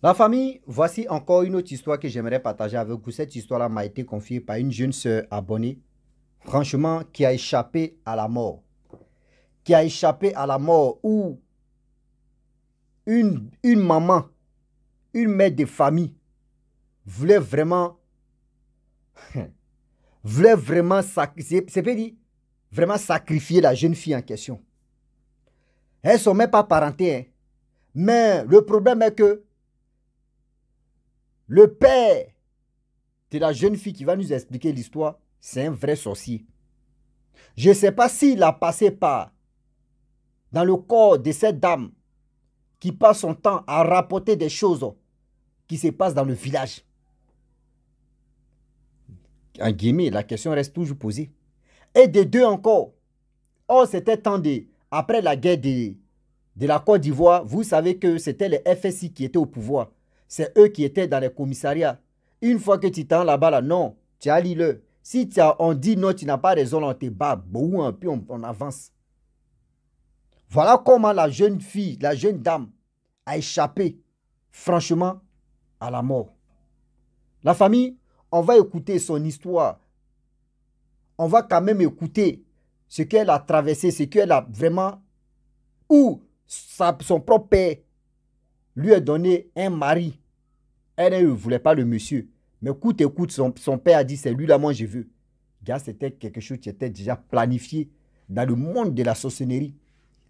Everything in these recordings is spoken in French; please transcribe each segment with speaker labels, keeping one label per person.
Speaker 1: La famille, voici encore une autre histoire que j'aimerais partager avec vous. Cette histoire-là m'a été confiée par une jeune sœur abonnée, franchement, qui a échappé à la mort. Qui a échappé à la mort où une maman, une mère de famille, voulait vraiment, vraiment sacrifier la jeune fille en question. Elles ne sont même pas parentées, hein. Mais le problème est que le père de la jeune fille qui va nous expliquer l'histoire, c'est un vrai sorcier. Je ne sais pas s'il a passé par dans le corps de cette dame qui passe son temps à rapporter des choses qui se passent dans le village. En guillemets, la question reste toujours posée. Et des deux encore. Oh, c'était temps de... Après la guerre de la Côte d'Ivoire, vous savez que c'était les FSI qui étaient au pouvoir. C'est eux qui étaient dans les commissariats. Une fois que tu t'en là-bas, là, non, tu as l'île. Si on dit non, tu n'as pas raison, on te bat, boum, puis on avance. Voilà comment la jeune fille, la jeune dame a échappé, franchement, à la mort. La famille, on va écouter son histoire. On va quand même écouter ce qu'elle a traversé, ce qu'elle a vraiment... Ou son propre père lui a donné un mari. Elle ne voulait pas le monsieur. Mais écoute, son père a dit, c'est lui là, moi je veux. Gars, c'était quelque chose qui était déjà planifié dans le monde de la sorcellerie.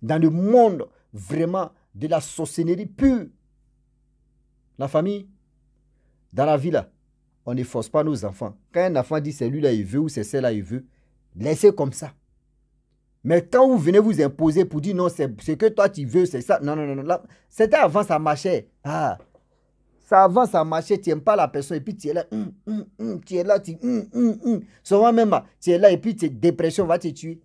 Speaker 1: Dans le monde vraiment de la sorcellerie pure. La famille, dans la vie là, on ne force pas nos enfants. Quand un enfant dit c'est lui là il veut ou c'est celle-là il veut, laissez comme ça. Mais quand vous venez vous imposer pour dire non, c'est ce que toi tu veux, c'est ça. Non, non, non, non. C'était avant ça marchait. Ah, ça avant ça marchait, tu n'aimes pas la personne et puis tu es là, tu es là, souvent même, tu es là et puis dépression va te tuer.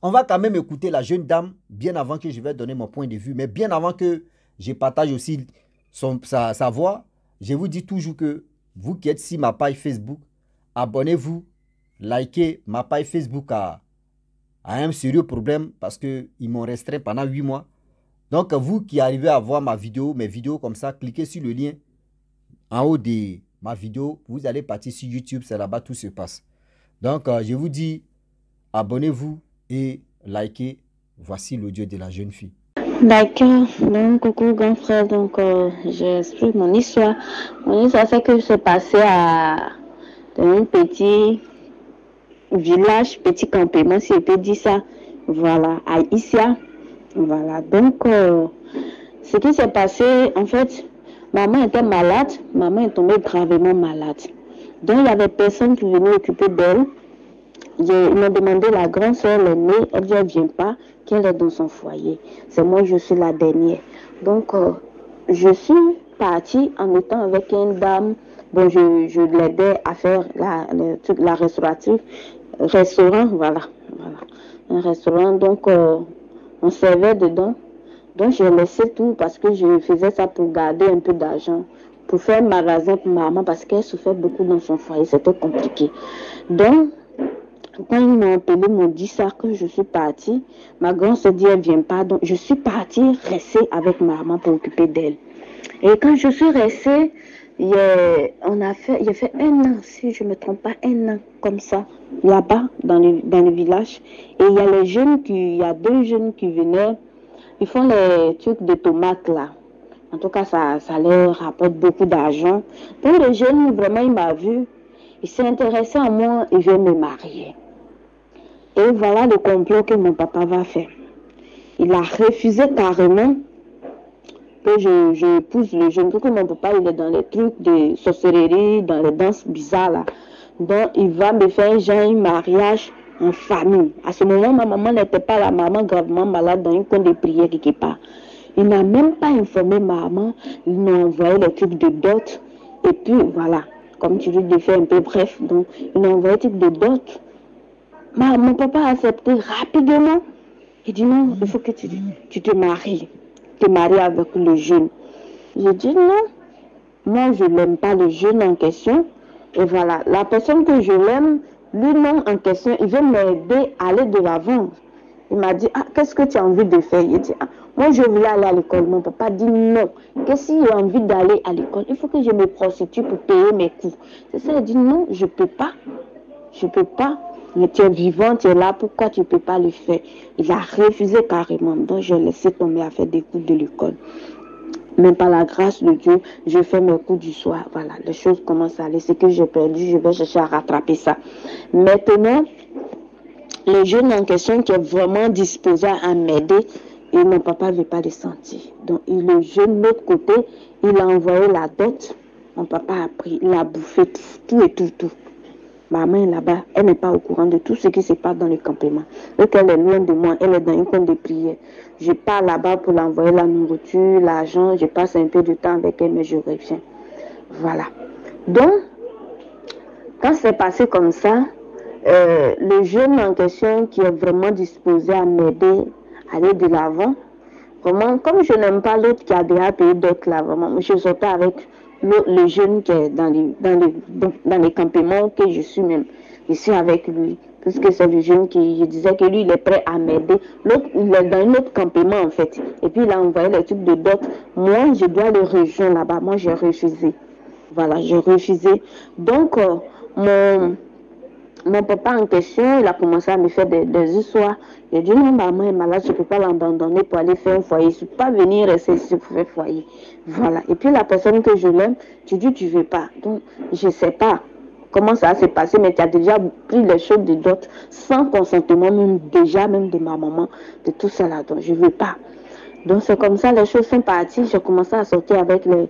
Speaker 1: On va quand même écouter la jeune dame bien avant que je vais donner mon point de vue, mais bien avant que je partage aussi sa voix, je vous dis toujours que vous qui êtes sur ma page Facebook, abonnez-vous, likez ma page Facebook a un sérieux problème parce qu'ils m'ont restreint pendant 8 mois. Donc, vous qui arrivez à voir mes vidéos comme ça, cliquez sur le lien en haut de ma vidéo. Vous allez partir sur YouTube, c'est là-bas tout se passe. Donc, je vous dis, abonnez-vous et likez. Voici l'audio de la jeune fille.
Speaker 2: D'accord, donc coucou grand frère, donc j'explique mon histoire. Mon histoire, c'est que c'est passé dans un petit village, petit campement, si je peux dire ça. Voilà, à Issia. Voilà, donc ce qui s'est passé, en fait, maman était malade, maman est tombée gravement malade. Donc il y avait personne qui venait occuper d'elle. Ils m'ont demandé la grande soeur l'aînée, elle dit elle ne vient pas, qu'elle est dans son foyer. C'est moi, je suis la dernière. Donc, je suis partie en étant avec une dame. Bon, je l'aidais à faire la restaurative. Restaurant, voilà. Un restaurant, donc on servait dedans. Donc, j'ai laissé tout parce que je faisais ça pour garder un peu d'argent, pour faire un magasin pour maman parce qu'elle souffrait beaucoup dans son foyer, c'était compliqué. Donc, quand ils m'ont appelé, m'ont dit ça, que je suis partie, ma grande se dit, elle ne vient pas. Donc, je suis partie rester avec maman pour occuper d'elle. Et quand je suis restée, il a fait 1 an, si je ne me trompe pas, 1 an, comme ça, là-bas, dans le village. Et il y a 2 jeunes qui venaient, ils font les trucs de tomates, là. En tout cas, ça leur rapporte beaucoup d'argent. Donc, le jeune, vraiment, il m'a vu. Il s'est intéressé à moi, il veut me marier. Et voilà le complot que mon papa va faire. Il a refusé carrément que je épouse le jeune. Que mon papa, il est dans les trucs de sorcellerie, dans les danses bizarres là. Donc, il va me faire genre un mariage en famille. À ce moment, ma maman n'était pas la maman gravement malade dans une coin de prière quelque part. Il n'a même pas informé maman. Il m'a envoyé les trucs de dot. Et puis, voilà. Comme tu dis, de faire un peu bref. Donc, il m'a envoyé des trucs de dot. Mon papa a accepté rapidement. Il dit non, il faut que tu te maries. Te maries avec le jeune. J'ai dit non. Moi, je n'aime pas le jeune en question. Et voilà, la personne que je l'aime, lui-même en question, il veut m'aider à aller de l'avant. Il m'a dit, ah, qu'est-ce que tu as envie de faire? Il dit, ah, Moi, je voulais aller à l'école. Mon papa dit non. Que s'il a envie d'aller à l'école, il faut que je me prostitue pour payer mes coûts. C'est ça, il dit non, je ne peux pas. Je ne peux pas. Mais tu es vivant, tu es là, pourquoi tu ne peux pas le faire? Il a refusé carrément. Donc, je laissé tomber à faire des cours de l'école. Mais par la grâce de Dieu, je fais mes cours du soir. Voilà, les choses commencent à aller. Ce que j'ai perdu, je vais chercher à rattraper ça. Maintenant, le jeune en question qui est vraiment disposé à m'aider, et mon papa ne veut pas le sentir. Donc, le jeune de l'autre côté, il a envoyé la dot. Mon papa a pris, il a bouffé tout et tout. Ma main là-bas, elle n'est pas au courant de tout ce qui se passe dans le campement. Donc, elle est loin de moi, elle est dans une coin de prière. Je pars là-bas pour l'envoyer la nourriture, l'argent, je passe un peu de temps avec elle, mais je reviens. Voilà. Donc, quand c'est passé comme ça, le jeune en question qui est vraiment disposé à m'aider à aller de l'avant, vraiment, comme je n'aime pas l'autre qui a déjà payé d'autres là, vraiment, je sortais avec le jeune qui est dans les campements que je suis même. Je suis avec lui, puisque c'est le jeune qui, je disais que lui, il est prêt à m'aider. L'autre, il est dans un autre campement en fait. Et puis il a envoyé les trucs de d'autres. Moi, je dois le rejoindre là-bas. Moi, j'ai refusé. Voilà, j'ai refusé. Donc, mon papa en question, il a commencé à me faire des histoires. Il a dit non, maman est malade, je ne peux pas l'abandonner pour aller faire un foyer. Je ne peux pas venir rester ici pour faire foyer. Voilà. Et puis la personne que je l'aime, tu dis tu ne veux pas. Donc, je ne sais pas comment ça s'est passé, mais tu as déjà pris les choses de d'autres sans consentement, même déjà, même de ma maman, de tout ça là. Donc, je ne veux pas. Donc c'est comme ça, les choses sont parties. J'ai commencé à sortir avec le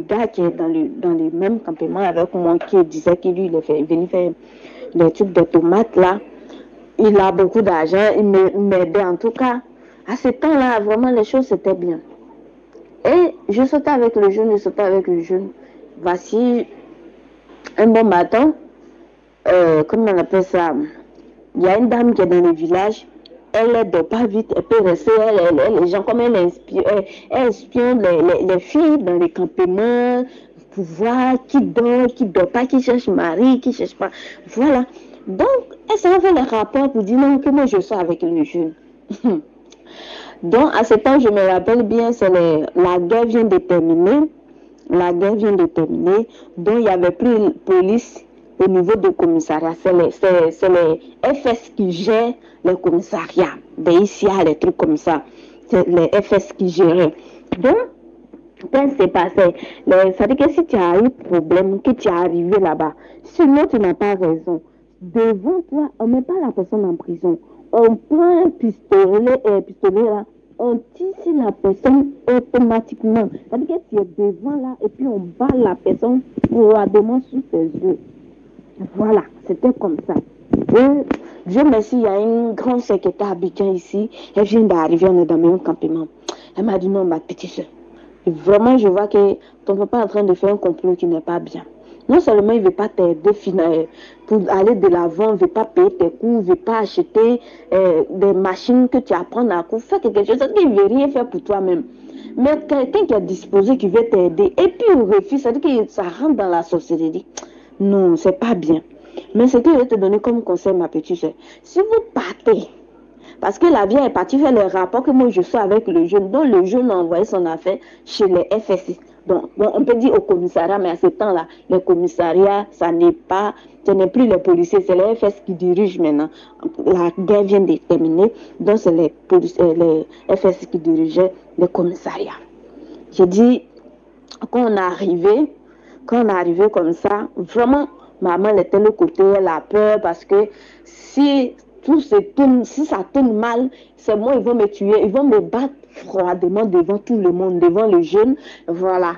Speaker 2: gars qui est dans le même campement avec moi, qui disait qu'il lui, il venait faire les trucs de tomates là. Il a beaucoup d'argent, il m'aidait en tout cas. À ce temps-là, vraiment, les choses c'était bien. Et je sautais avec le jeune, je sautais avec le jeune. Voici un bon matin, comment on appelle ça? Il y a une dame qui est dans le village. Elle ne dort pas vite, elle peut rester, les gens comme elle espionne les filles dans les campements pour voir qui dort pas, qui cherche mari, qui cherche pas. Voilà. Donc, elle s'en fait les rapports pour dire non, que moi je sois avec le jeune. Donc, à ce temps, je me rappelle bien, la guerre vient de terminer. La guerre vient de terminer. Donc, il n'y avait plus de police au niveau du commissariat. C'est les FS qui gèrent les commissariats. Des ICA, les trucs comme ça. C'est les FS qui gèrent. Donc, quand c'est passé, ça veut dire que si tu as eu problème, que tu es arrivé là-bas, sinon tu n'as pas raison. Devant toi, on ne met pas la personne en prison. On prend un pistolet là, on tire sur la personne automatiquement. C'est-à-dire que tu es devant là et puis on bat la personne froidement sous tes yeux. Voilà, c'était comme ça. Et Dieu merci, il y a une grande secrétaire à Abidjan ici. Elle vient d'arriver, on est dans le même campement. Elle m'a dit non, ma petite soeur. Vraiment, je vois que ton papa est en train de faire un complot qui n'est pas bien. Non seulement il ne veut pas t'aider pour aller de l'avant, il ne veut pas payer tes coûts, il ne veut pas acheter des machines que tu apprends à cours, faire quelque chose, il ne veut rien faire pour toi-même. Mais quelqu'un qui est disposé, qui veut t'aider, et puis il refuse, ça veut dire que ça rentre dans la sorcellerie. Non, c'est pas bien. Mais ce que je vais te donner comme conseil, ma petite soeur, si vous partez, parce que la vieille est partie faire le rapport que moi je suis avec le jeune, donc le jeune a envoyé son affaire chez les FSI. Donc, on peut dire au commissariat, mais à ce temps-là, le commissariat, ce n'est plus les policiers, c'est les FS qui dirigent maintenant. La guerre vient de terminer, donc c'est les FS qui dirigeaient le commissariat. J'ai dit, quand on est arrivé comme ça, vraiment, maman elle était de l'autre côté, elle a peur parce que si ça tourne mal, c'est moi, ils vont me tuer, ils vont me battre froidement devant tout le monde, devant le jeune, voilà.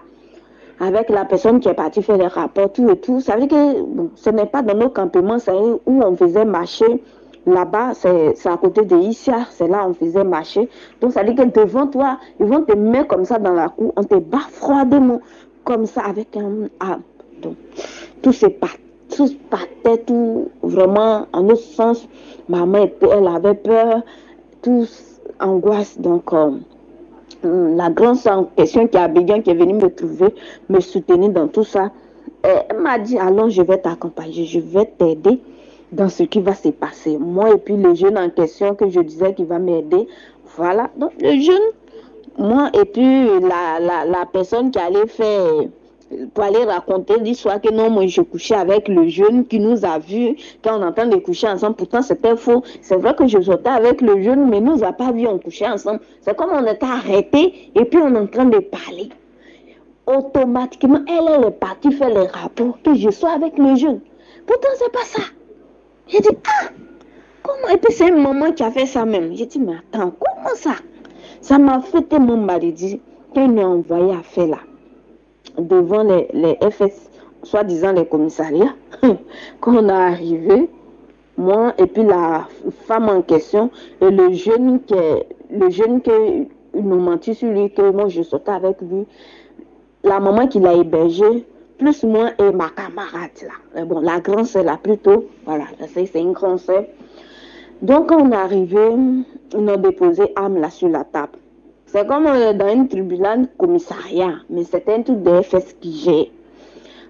Speaker 2: Avec la personne qui est partie faire les rapports, tout et tout. Ça veut dire que bon, ce n'est pas dans nos campements, c'est où on faisait marcher. Là-bas, c'est à côté de Issia, c'est là où on faisait marcher. Donc, ça veut dire que devant toi, ils vont te mettre comme ça dans la cour, on te bat froidement, comme ça, avec un arbre. Donc, tout se partait, tout vraiment, en autre sens. Maman, elle avait peur, tout angoisse. Donc, la grande en question qui est Abidjan, qui est venue me trouver, me soutenir dans tout ça, elle m'a dit, allons, je vais t'accompagner, je vais t'aider dans ce qui va se passer. Moi et puis le jeune en question que je disais qu'il va m'aider, Voilà. Donc, le jeune, moi et puis la personne qui allait faire, pour aller raconter l'histoire que non, moi je couchais avec le jeune qui nous a vus quand on entend de coucher ensemble. Pourtant, c'était faux. C'est vrai que je sortais avec le jeune, mais nous a pas vu, on couchait ensemble. C'est comme on était arrêtés et puis on est en train de parler. Automatiquement, elle est partie faire les rapports que je sois avec le jeune. Pourtant, c'est pas ça. J'ai dit, ah, comment? Et puis c'est une maman qui a fait ça même. J'ai dit, mais attends, comment ça? Ça m'a fait tellement maladie qu'elle m'a envoyé à faire là, devant les FS, soi-disant les commissariats. Quand on est arrivé, moi et puis la femme en question, et le jeune qui nous menti sur lui, que moi je sortais avec lui, la maman qui l'a hébergé, plus moi et ma camarade là. Mais bon, la grande sœur là plutôt, voilà, c'est une grande sœur. Donc quand on est arrivé, ils ont déposé âme là sur la table. C'est comme dans une tribunal commissariat, mais c'était un truc de FS qui gère.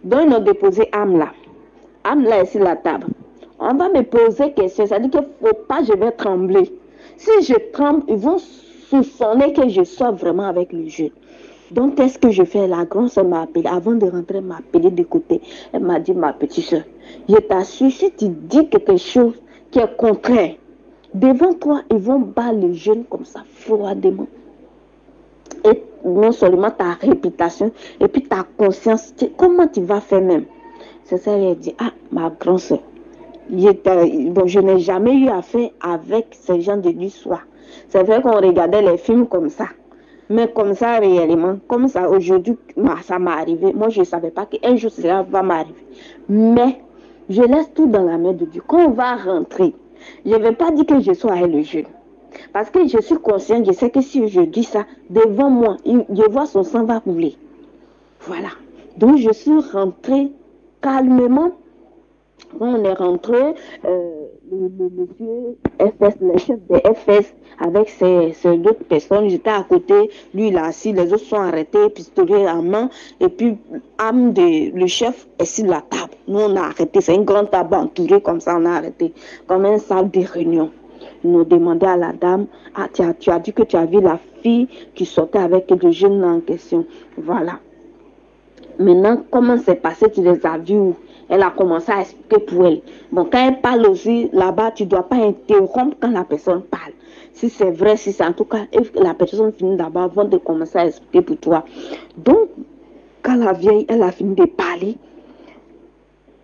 Speaker 2: Donc ils ont déposé âme là. Âme là est sur la table. On va me poser question, ça dit qu'il ne faut pas, je vais trembler. Si je tremble, ils vont soupçonner que je sois vraiment avec le jeu. Donc, qu'est-ce que je fais? La grande soeur m'a appelé. Avant de rentrer, elle m'a appelé de côté. Elle m'a dit, ma petite soeur, je t'assure, si tu dis quelque chose qui est contraire, devant toi, ils vont battre le jeune comme ça, froidement. Et non seulement ta réputation, et puis ta conscience, comment tu vas faire même? C'est ça, elle a dit, ah, ma grande soeur, bon, je n'ai jamais eu affaire avec ces gens de l'histoire. C'est vrai qu'on regardait les films comme ça. Mais comme ça, réellement, comme ça, aujourd'hui, ça m'est arrivé. Moi, je ne savais pas qu'un jour, cela va m'arriver. Mais, je laisse tout dans la main de Dieu. Quand on va rentrer, je ne vais pas dire que je sois avec le jeune. Parce que je suis consciente, je sais que si je dis ça, devant moi, je vois son sang va couler. Voilà. Donc, je suis rentrée calmement. Quand on est rentré, le monsieur FS, le chef de FS, avec ces autres personnes, j'étais à côté, lui il est assis, les autres sont arrêtés, pistolet en main, et puis le chef est sur la table. Nous on a arrêté, c'est une grande table entourée comme ça, on a arrêté, comme une salle de réunion. Ils nous demandaient à la dame, ah tu as dit que tu as vu la fille qui sortait avec le jeune en question. Voilà. Maintenant, comment c'est passé, tu les as vus où? Elle a commencé à expliquer pour elle. Bon, quand elle parle aussi, là-bas, tu ne dois pas interrompre quand la personne parle. Si c'est vrai, si c'est en tout cas, la personne finit d'abord avant de commencer à expliquer pour toi. Donc, quand la vieille, elle a fini de parler,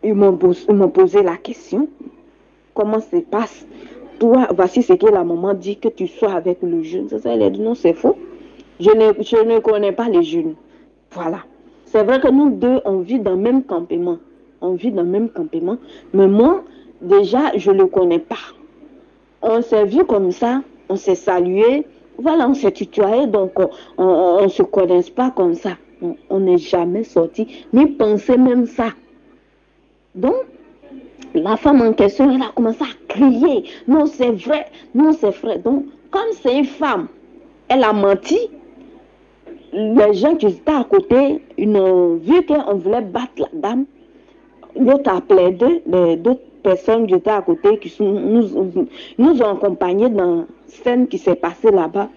Speaker 2: ils m'ont posé la question. Comment se passe? Toi, voici ce que la maman dit, que tu sois avec le jeune. C'est ça, elle a dit non, c'est faux. Je ne connais pas les jeunes. Voilà. C'est vrai que nous deux, on vit dans le même campement. On vit dans le même campement. Mais moi, déjà, je ne le connais pas. On s'est vu comme ça, on s'est salué. Voilà, on s'est tutoyé, donc on ne se connaît pas comme ça. On n'est jamais sorti, ni pensé même ça. Donc, la femme en question, elle a commencé à crier. Non, c'est vrai, non, c'est vrai. Donc, comme c'est une femme, elle a menti. Les gens qui étaient à côté, ils ont vu qu'on voulait battre la dame. L'autre a plaidé, les d'autres personnes qui étaient à côté, qui nous ont accompagnés dans la scène qui s'est passée là-bas.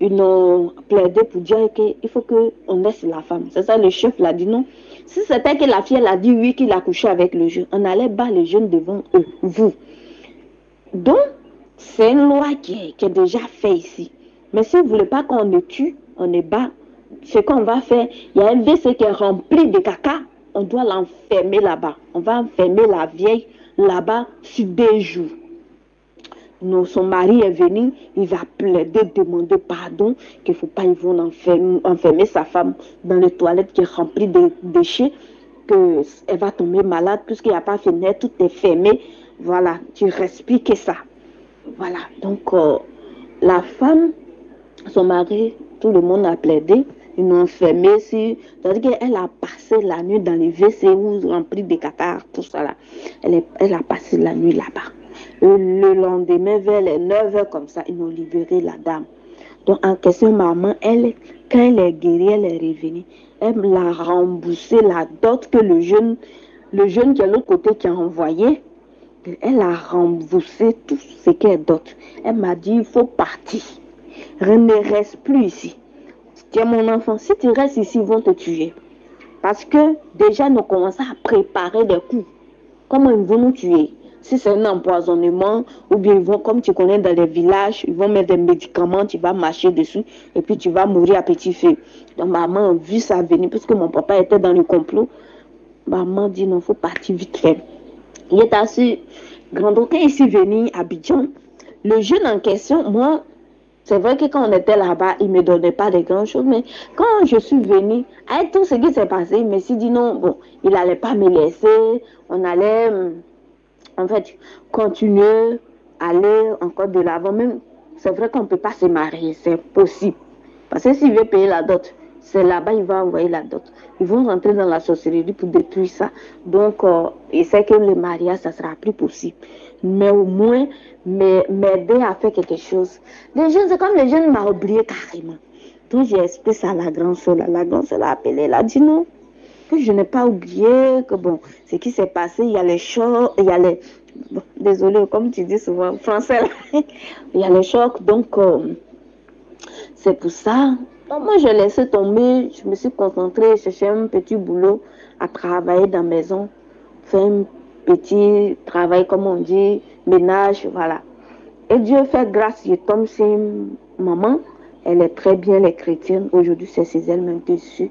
Speaker 2: Ils ont plaidé pour dire qu'il faut qu'on laisse la femme. C'est ça, le chef l'a dit non. Si c'était que la fille, elle a dit oui, qu'il a couché avec le jeune, on allait battre les jeunes devant eux, vous. Donc, c'est une loi qui est déjà faite ici. Mais si vous ne voulez pas qu'on le tue, on est bas. Ce qu'on va faire, il y a un WC qui est rempli de caca, on doit l'enfermer là-bas. On va enfermer la vieille là-bas sur 2 jours. Son mari est venu, il va plaider, demander pardon, qu'il ne faut pas, ils vont enfermer sa femme dans les toilettes qui est remplie de déchets, qu'elle va tomber malade, puisqu'il n'y a pas de fenêtre, tout est fermé. Voilà, tu respires que ça. Voilà, donc la femme, son mari, tout le monde a plaidé. Ils l'ont enfermée, c'est-à-dire qu'elle a passé la nuit dans les WC remplis de catarrhes, tout ça là. Elle a passé la nuit là-bas. Le lendemain, vers les 9h comme ça, ils ont libéré la dame. Donc en question, maman, quand elle est guérie, elle est revenue. Elle l'a remboursé la dot que le jeune qui est de l'autre côté qui a envoyé. Elle a remboursé tout ce qu'elle dot. Elle m'a dit, il faut partir. ne reste plus ici. Tu es mon enfant. Si tu restes ici, ils vont te tuer. Parce que déjà, nous commençons à préparer des coups. Comment ils vont nous tuer? Si c'est un empoisonnement, ou bien ils vont, comme tu connais dans les villages, ils vont mettre des médicaments, tu vas marcher dessus, et puis tu vas mourir à petit feu. Donc maman a vu ça venir, parce que mon papa était dans le complot. Maman dit non, il faut partir vite fait. Il est assez grand. Donc quand il est venu à Abidjan, le jeune en question, moi, c'est vrai que quand on était là-bas, il ne me donnait pas de grandes choses, mais quand je suis venue, avec tout ce qui s'est passé, il me s'est dit non, bon, il n'allait pas me laisser, on allait, en fait, continuer, aller encore de l'avant. Même, c'est vrai qu'on ne peut pas se marier, c'est possible. Parce que s'il veut payer la dot, c'est là-bas il va envoyer la dot. Ils vont rentrer dans la sorcellerie pour détruire ça. Donc, il sait que le mariage, ça ne sera plus possible. Mais au moins, m'aider à faire quelque chose. Les jeunes, c'est comme les jeunes m'ont oublié carrément. Donc, j'ai expliqué ça à la grande soeur. La grande soeur l'a appelé, elle a dit non, que je n'ai pas oublié, que bon, ce qui s'est passé, il y a les chocs, il y a les... Bon, désolé, comme tu dis souvent, français, il y a les chocs, donc c'est pour ça. Donc, moi, je laissé tomber, je me suis concentrée, chercher un petit boulot à travailler dans la maison, faire un petit travail, comme on dit, ménage, voilà. Et Dieu fait grâce, je tombe sur maman, elle est très bien, elle est chrétienne, aujourd'hui c'est elle-même dessus.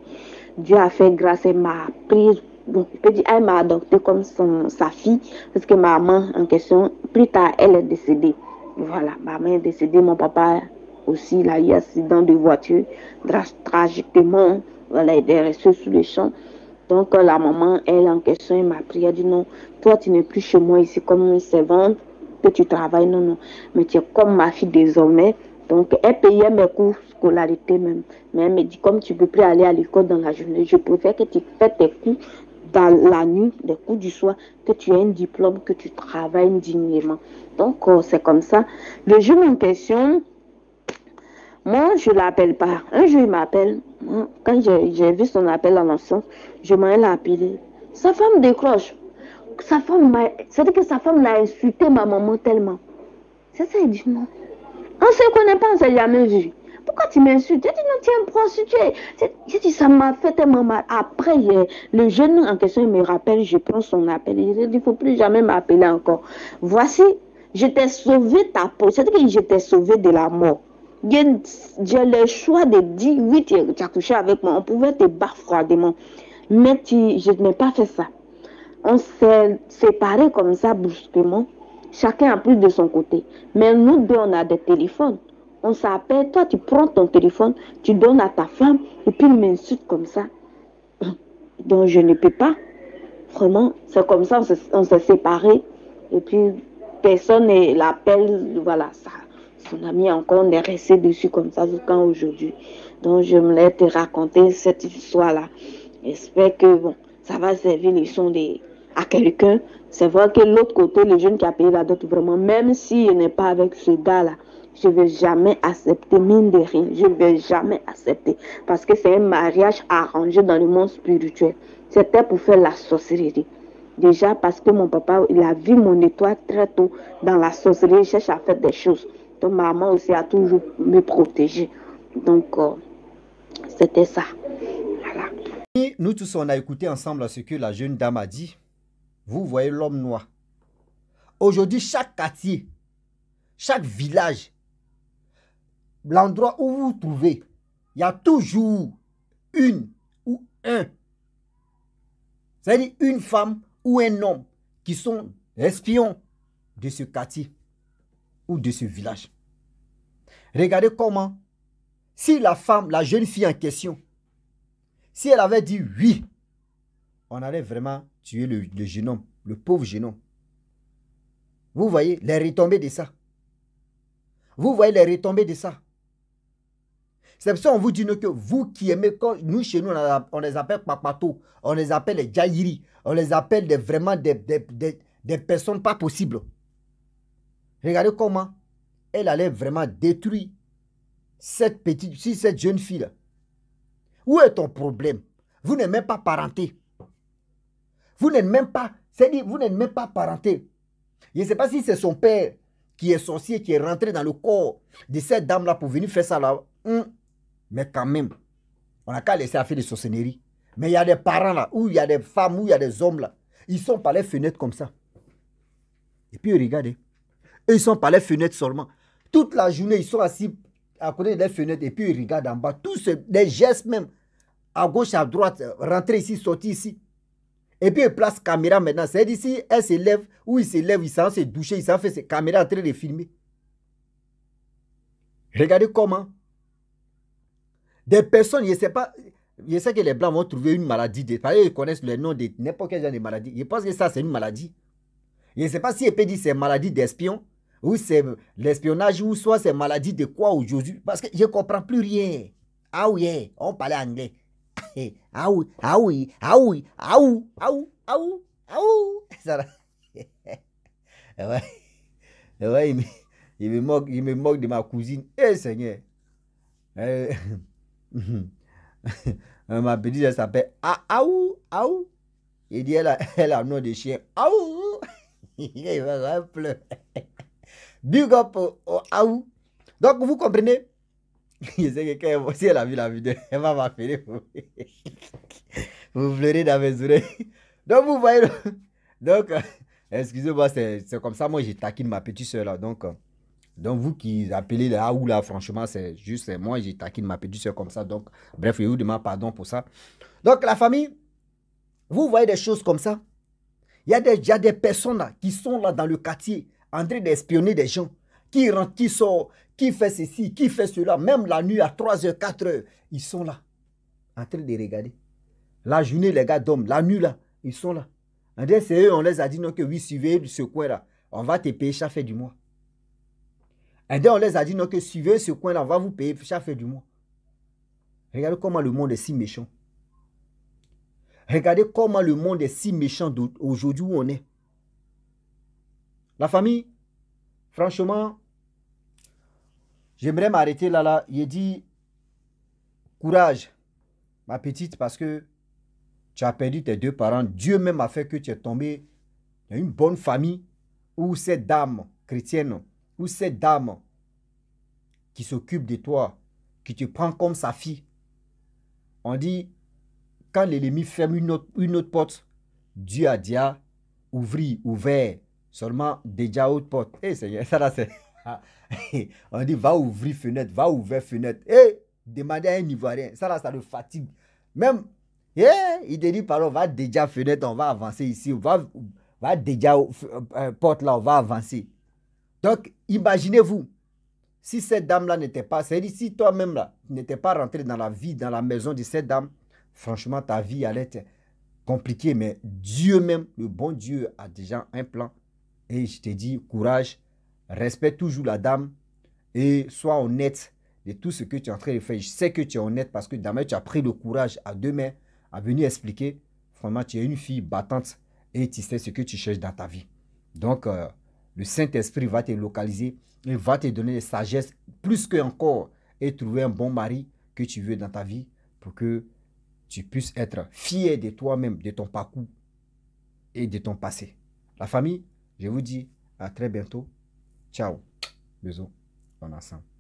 Speaker 2: Dieu a fait grâce, elle m'a pris, bon, je peux dire, elle m'a adopté comme sa fille, parce que maman en question, plus tard, elle est décédée. Voilà, maman est décédée, mon papa aussi, il a eu un accident de voiture, tragiquement, voilà, il est resté sous les champs. Donc la maman, elle en question, elle m'a pris, elle a dit non, toi tu n'es plus chez moi ici comme une servante, que tu travailles, non, non, mais tu es comme ma fille désormais. Donc, elle payait mes cours scolarité même. Mais elle me dit, comme tu ne peux plus aller à l'école dans la journée, je préfère que tu fasses tes cours dans la nuit, des cours du soir, que tu aies un diplôme, que tu travailles dignement. Donc, c'est comme ça. Le jeune en question, moi, je ne l'appelle pas. Un jour, il m'appelle. Quand j'ai vu son appel à l'ensemble, je m'en ai appelé. Sa femme décroche. C'est-à-dire que sa femme l'a insulté ma maman tellement. C'est ça, il dit non. On ne se connaît pas, on ne s'est jamais vu. Pourquoi tu m'insultes? J'ai dit non, tu es une prostituée. J'ai dit ça m'a fait tellement mal. Après, le jeune en question, il me rappelle, je prends son appel. Il dit il ne faut plus jamais m'appeler encore. Voici, je t'ai sauvé ta peau. C'est-à-dire que je t'ai sauvé de la mort. J'ai le choix de dire oui, tu as couché avec moi. On pouvait te battre froidement. Mais je n'ai pas fait ça. On s'est séparés comme ça brusquement. Chacun a pris de son côté. Mais nous deux, on a des téléphones. On s'appelle, toi tu prends ton téléphone, tu donnes à ta femme, et puis il m'insulte comme ça. Donc je ne peux pas. Vraiment, c'est comme ça, on s'est séparés. Et puis personne ne l'appelle, voilà, ça. Son ami encore, on est resté dessus comme ça jusqu'à aujourd'hui. Donc je me laisse te raconter cette histoire-là. J'espère que bon, ça va servir leçon à quelqu'un. C'est vrai que l'autre côté, le jeune qui a payé la dot, vraiment, même s'il n'est pas avec ce gars-là, je ne vais jamais accepter, mine de rien. Je ne vais jamais accepter. Parce que c'est un mariage arrangé dans le monde spirituel. C'était pour faire la sorcellerie. Déjà parce que mon papa, il a vu mon étoile très tôt dans la sorcellerie. Il cherche à faire des choses. Donc maman aussi a toujours me protégé. Donc, c'était ça. Voilà.
Speaker 1: Et nous tous, on a écouté ensemble ce que la jeune dame a dit. Vous voyez l'homme noir. Aujourd'hui, chaque quartier, chaque village, l'endroit où vous vous trouvez, il y a toujours une ou un, c'est-à-dire une femme ou un homme qui sont espions de ce quartier ou de ce village. Regardez comment, si la femme, la jeune fille en question, si elle avait dit oui, on allait vraiment tuer le jeune homme, le pauvre jeune homme. Vous voyez les retombées de ça. Vous voyez les retombées de ça. C'est pour ça qu'on vous dit que vous qui aimez, quand nous chez nous, on les appelle papato, on les appelle les jaïri, on les appelle vraiment des personnes pas possibles. Regardez comment elle allait vraiment détruire cette jeune fille-là. Où est ton problème? Vous n'êtes même pas parenté. Vous n'êtes même pas, c'est-à-dire, vous n'êtes même pas parenté. Je ne sais pas si c'est son père qui est sorcier, qui est rentré dans le corps de cette dame-là pour venir faire ça là. Mais quand même, on n'a qu'à laisser à faire des sorcelleries. Mais il y a des parents là, où il y a des femmes, où il y a des hommes là. Ils sont par les fenêtres comme ça. Et puis regardez. Ils sont par les fenêtres seulement. Toute la journée, ils sont assis à côté des fenêtres et puis ils regardent en bas. Tous les gestes même, à gauche, à droite, rentrer ici, sortir ici. Et puis ils placent caméra maintenant. C'est d'ici, elle se lève, ou il se lève, il s'en se doucher, il s'en fait ses caméras en train de filmer. Regardez comment des personnes, je ne sais pas, je sais que les Blancs vont trouver une maladie. Parce qu'ils connaissent le nom de n'importe quel genre de maladie. Je pense que ça, c'est une maladie. Je ne sais pas si elle peut dire c'est maladie d'espion, ou c'est l'espionnage, ou soit c'est maladie de quoi aujourd'hui. Parce que je ne comprends plus rien. Ah oui, on parlait anglais. Ah oui, ah oui, ah oui, ah oui, ah oui, ah oui, ah oui. Ça, ouais, ouais, il me moque de ma cousine. Eh Seigneur. Ma petite, elle s'appelle Aou, Aou. Il dit, elle a un nom de chien. Aou. Il va pleurer. Big up au Aou. Donc, vous comprenez? Je sais que si elle a vu la vidéo, elle va m'appeler. Vous pleurez dans mes oreilles. Donc, vous voyez. Donc, excusez-moi, c'est comme ça. Moi, j'ai taquine ma petite soeur là. Donc, vous qui appelez le Aou là, franchement, c'est juste moi, j'ai taquine ma petite soeur comme ça. Donc, bref, je vous demande pardon pour ça. Donc, la famille, vous voyez des choses comme ça. Il y a des personnes là qui sont là dans le quartier en train d'espionner des gens. Qui rentre, qui sort, qui fait ceci, qui fait cela. Même la nuit à 3h, 4h, ils sont là en train de regarder. La journée, les gars dorment. La nuit là, ils sont là. C'est eux, on les a dit non que oui, suivez ce coin là. On va te payer chaque fin du mois. On les a dit non que suivez ce coin là, on va vous payer chaque fin du mois. Regardez comment le monde est si méchant. Regardez comment le monde est si méchant aujourd'hui où on est. La famille, franchement, j'aimerais m'arrêter là. Il dit, courage, ma petite, parce que tu as perdu tes deux parents. Dieu même a fait que tu es tombé dans une bonne famille où cette dame chrétienne, où cette dame qui s'occupe de toi, qui te prend comme sa fille. On dit, quand l'ennemi ferme une autre porte, Dieu a déjà ouvert seulement déjà autre porte. Eh Seigneur, ça là c'est... On dit, va ouvrir fenêtre, va ouvrir fenêtre. Eh, demandez à un Ivoirien, ça là, ça le fatigue. Même, il te dit, pardon, va déjà fenêtre, on va avancer ici. Va déjà porte là, on va avancer. Donc, imaginez-vous, si cette dame-là n'était pas, c'est-à-dire si toi-même là, n'étais pas rentré dans la vie, dans la maison de cette dame, franchement, ta vie allait être compliquée. Mais Dieu même, le bon Dieu, a déjà un plan. Et je te dis, courage, respecte toujours la dame et sois honnête de tout ce que tu es en train de faire. Je sais que tu es honnête parce que demain, tu as pris le courage à deux mains à venir expliquer. Franchement, tu es une fille battante et tu sais ce que tu cherches dans ta vie. Donc, le Saint-Esprit va te localiser. Il va te donner des sagesse plus que encore et trouver un bon mari que tu veux dans ta vie pour que tu puisses être fier de toi-même, de ton parcours et de ton passé. La famille, je vous dis à très bientôt. Ciao. Bisous. On ensemble.